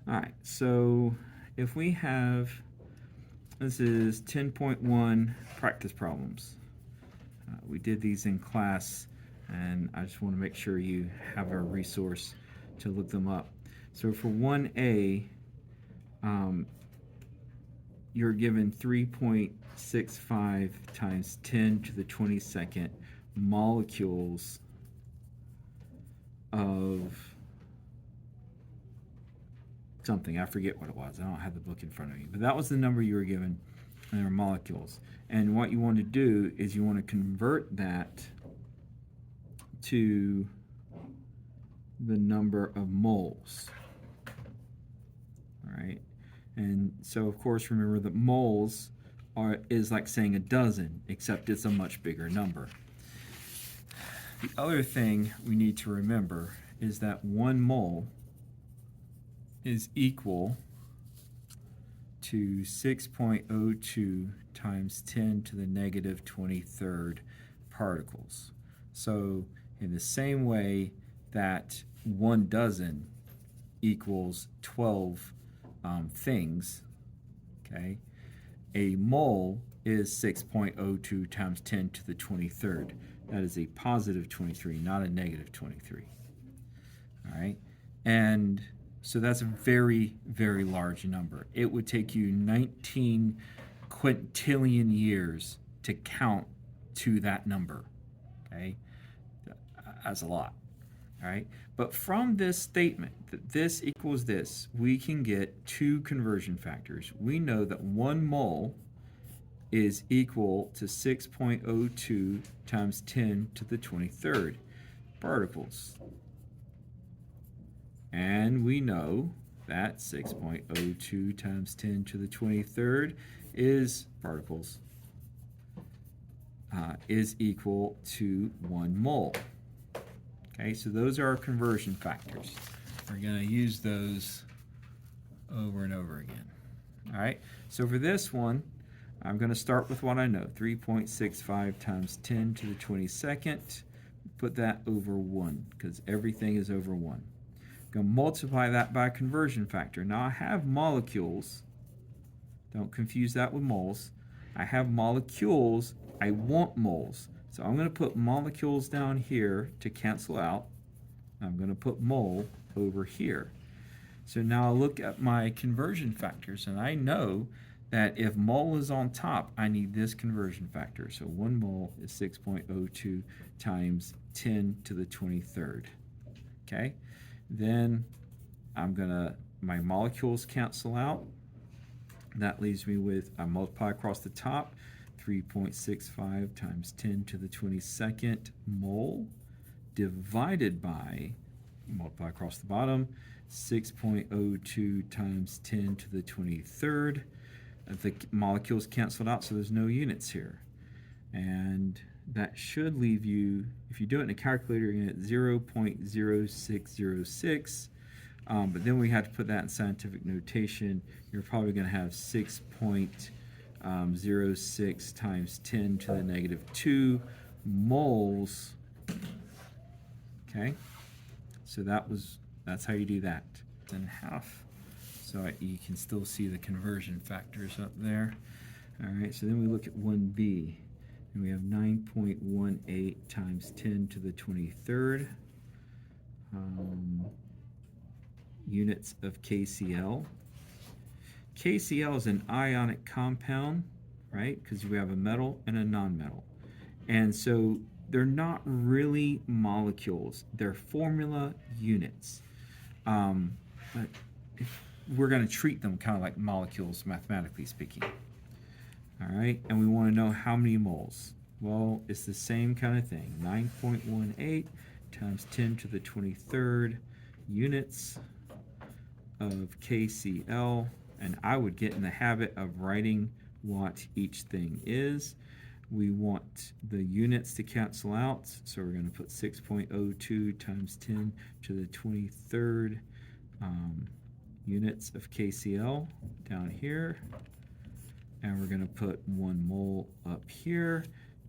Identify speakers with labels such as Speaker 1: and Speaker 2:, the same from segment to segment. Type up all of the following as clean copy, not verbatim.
Speaker 1: All right, so if we have, this is 10.1 practice problems. We did these in class, and I just want to make sure you have a resource to look them up. So for 1A, you're given 3.65 times 10 to the 22nd molecules of something. I forget what it was. I don't have the book in front of me. But that was the number you were given, and they were molecules. And what you want to do is you want to convert that to the number of moles. All right. And so, of course, remember that moles is like saying a dozen, except it's a much bigger number. The other thing we need to remember is that 1 mole is equal to 6.02 times 10 to the negative 23rd particles. So in the same way that 1 dozen equals 12 things, okay, a mole is 6.02 times 10 to the 23rd. That is a positive 23, not a negative 23. All right, and so that's a very, very large number. It would take you 19 quintillion years to count to that number. Okay, that's a lot. All right, but from this statement that this equals this, we can get 2 conversion factors. We know that 1 mole is equal to 6.02 times 10 to the 23rd particles. And we know that 6.02 times 10 to the 23rd is particles is equal to 1 mole. Okay, so those are our conversion factors. We're going to use those over and over again. All right, so for this one, I'm going to start with what I know, 3.65 times 10 to the 22nd. Put that over 1, because everything is over 1. I'm going to multiply that by a conversion factor. Now I have molecules. Don't confuse that with moles. I have molecules. I want moles. So I'm going to put molecules down here to cancel out. I'm going to put mole over here. So now I look at my conversion factors, and I know that if mole is on top, I need this conversion factor. So 1 mole is 6.02 times 10 to the 23rd. Okay? Then my molecules cancel out. That leaves me with, I multiply across the top, 3.65 times 10 to the 22nd mole divided by, multiply across the bottom, 6.02 times 10 to the 23rd. The molecules canceled out, so there's no units here. And that should leave you, if you do it in a calculator, you're going to get 0.0606. But then we had to put that in scientific notation. You're probably going to have 6.06 times 10 to the negative 2 moles. Okay, so that's how you do that. And half, so you can still see the conversion factors up there. All right, so then we look at 1b, and we have 9.18 times 10 to the 23rd units of KCl. KCl is an ionic compound, right? Because we have a metal and a nonmetal. And so they're not really molecules. They're formula units. But we're going to treat them kind of like molecules, mathematically speaking. All right, and we want to know how many moles. Well, it's the same kind of thing. 9.18 times 10 to the 23rd units of KCl, and I would get in the habit of writing what each thing is. We want the units to cancel out, so we're going to put 6.02 times 10 to the 23rd units of KCl down here, and we're going to put 1 mole up here.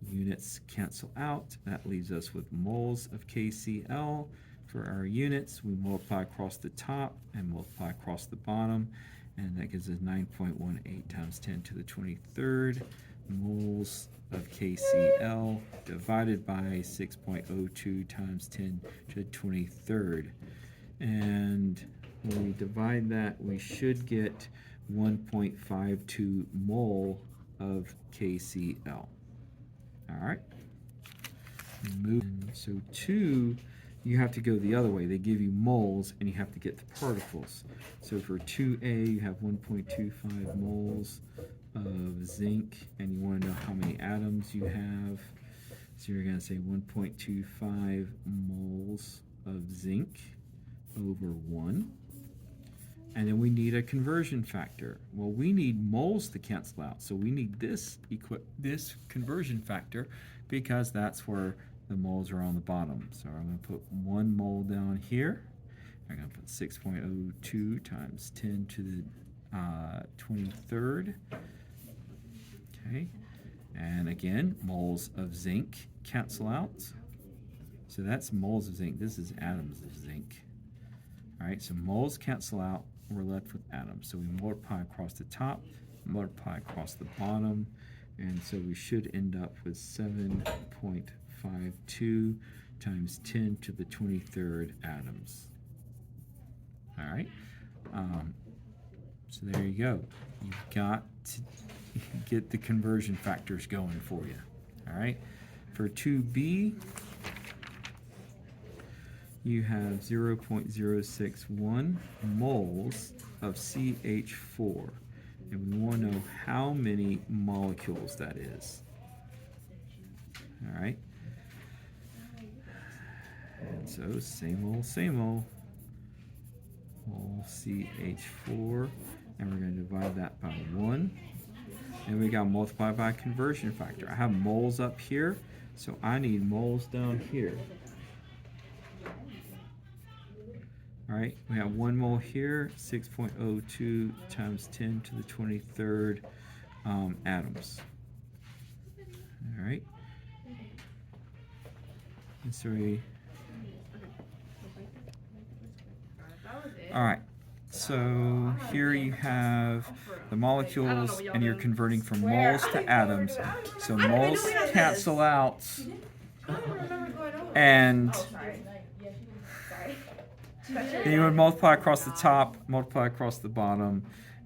Speaker 1: Units cancel out. That leaves us with moles of KCl. for our units. We multiply across the top and multiply across the bottom, and that gives us 9.18 times 10 to the 23rd moles of KCl divided by 6.02 times 10 to the 23rd. And when we divide that, we should get 1.52 mole of KCl. All right. So 2, you have to go the other way. They give you moles, and you have to get the particles. So for 2A, you have 1.25 moles of zinc, and you want to know how many atoms you have. So you're going to say 1.25 moles of zinc over 1. And then we need a conversion factor. Well, we need moles to cancel out, so we need this conversion factor, because that's where the moles are on the bottom. So I'm going to put 1 mole down here. I'm going to put 6.02 times 10 to the 23rd. Okay, and again, moles of zinc cancel out. So that's moles of zinc. This is atoms of zinc. All right, so moles cancel out. We're left with atoms. So we multiply across the top, multiply across the bottom, and so we should end up with 7.52 times 10 to the 23rd atoms. All right, so there you go. You've got to get the conversion factors going for you. All right, for 2B, you have 0.061 moles of CH4, and we want to know how many molecules that is. All right, and so same old mole CH4, and we're going to divide that by 1, and we got to multiply by conversion factor. I have moles up here, so I need moles down here. All right, we have 1 mole here, 6.02 times 10 to the 23rd atoms. All right. And so all right, so here you have the molecules, and you're converting from moles to atoms. So moles cancel out, and then you would multiply across the top, multiply across the bottom,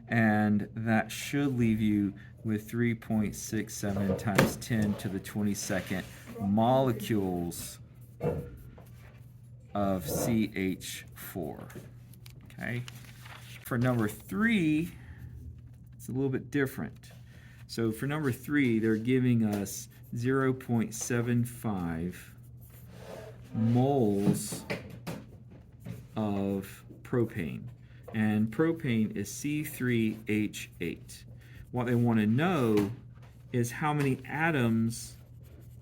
Speaker 1: and that should leave you with 3.67 times 10 to the 22nd molecules of CH4. Okay. For number 3, it's a little bit different. So for number 3, they're giving us 0.75 moles of propane, and propane is C3H8. What they want to know is how many atoms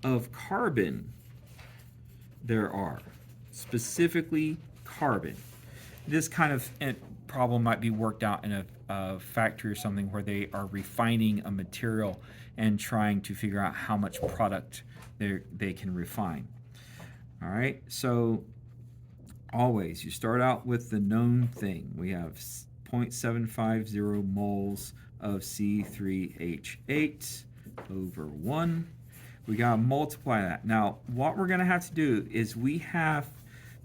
Speaker 1: of carbon there are, specifically carbon. This kind of problem might be worked out in a factory or something where they are refining a material and trying to figure out how much product they can refine. All right, so always, you start out with the known thing. We have 0.750 moles of C3H8 over 1. We got to multiply that. Now, what we're going to have to do is we have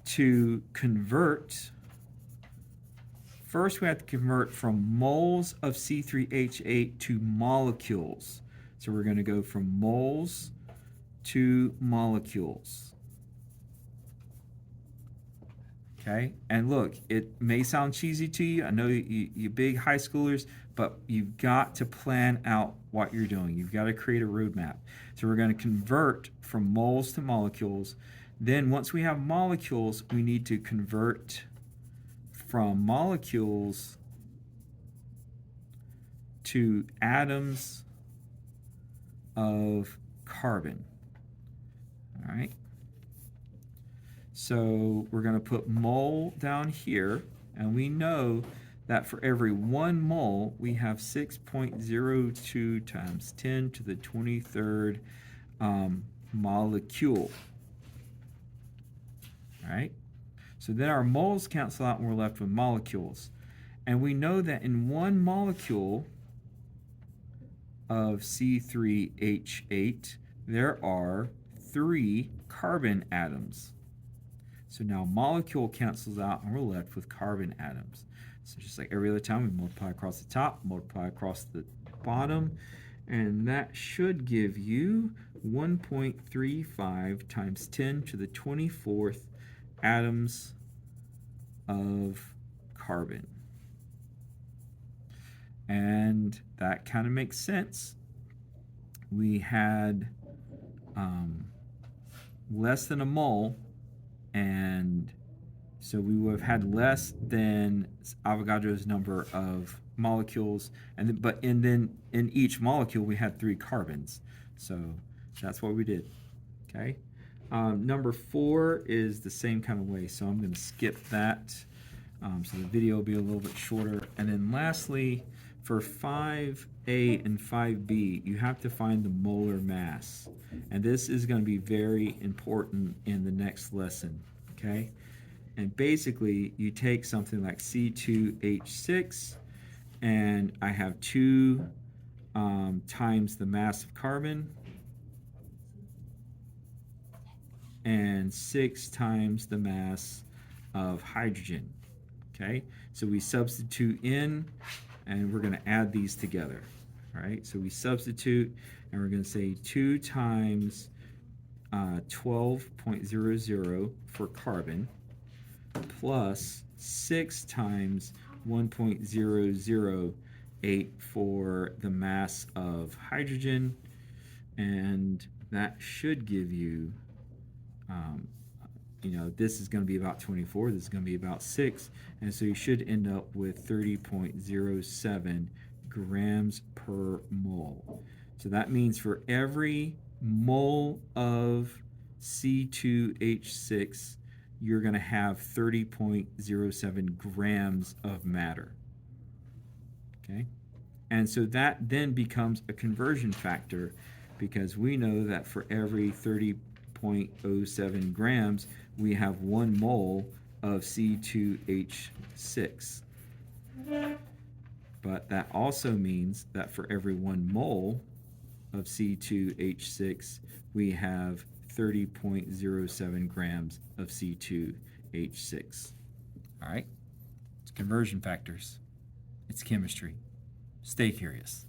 Speaker 1: to convert. First, we have to convert from moles of C3H8 to molecules. So we're going to go from moles to molecules. Okay, and look, it may sound cheesy to you. I know you big high schoolers, but you've got to plan out what you're doing. You've got to create a roadmap. So we're going to convert from moles to molecules. Then once we have molecules, we need to convert from molecules to atoms of carbon. All right. So we're going to put mole down here, and we know that for every 1 mole, we have 6.02 times 10 to the 23rd molecule. All right? So then our moles cancel out and we're left with molecules. And we know that in one molecule of C3H8, there are 3 carbon atoms. So now molecule cancels out and we're left with carbon atoms. So just like every other time, we multiply across the top, multiply across the bottom, and that should give you 1.35 times 10 to the 24th atoms of carbon. And that kind of makes sense. We had less than a mole, and so we would have had less than Avogadro's number of molecules, and then in each molecule we had 3 carbons. So that's what we did. Okay. Number 4 is the same kind of way, so I'm going to skip that. So the video will be a little bit shorter. And then lastly, for 5A and 5B, you have to find the molar mass. And this is going to be very important in the next lesson, okay? And basically, you take something like C2H6, and I have 2 times the mass of carbon, and 6 times the mass of hydrogen, okay? So we substitute in, and we're going to add these together. All right, so we substitute, and we're going to say 2 times 12.00 for carbon, plus 6 times 1.008 for the mass of hydrogen, and that should give you, this is going to be about 24, this is going to be about 6, and so you should end up with 30.07 grams per mole. So that means for every mole of C2H6, you're going to have 30.07 grams of matter. Okay? And so that then becomes a conversion factor, because we know that for every 30.07 grams, we have 1 mole of C2H6. But that also means that for every 1 mole of C2H6, we have 30.07 grams of C2H6. All right? It's conversion factors. It's chemistry. Stay curious.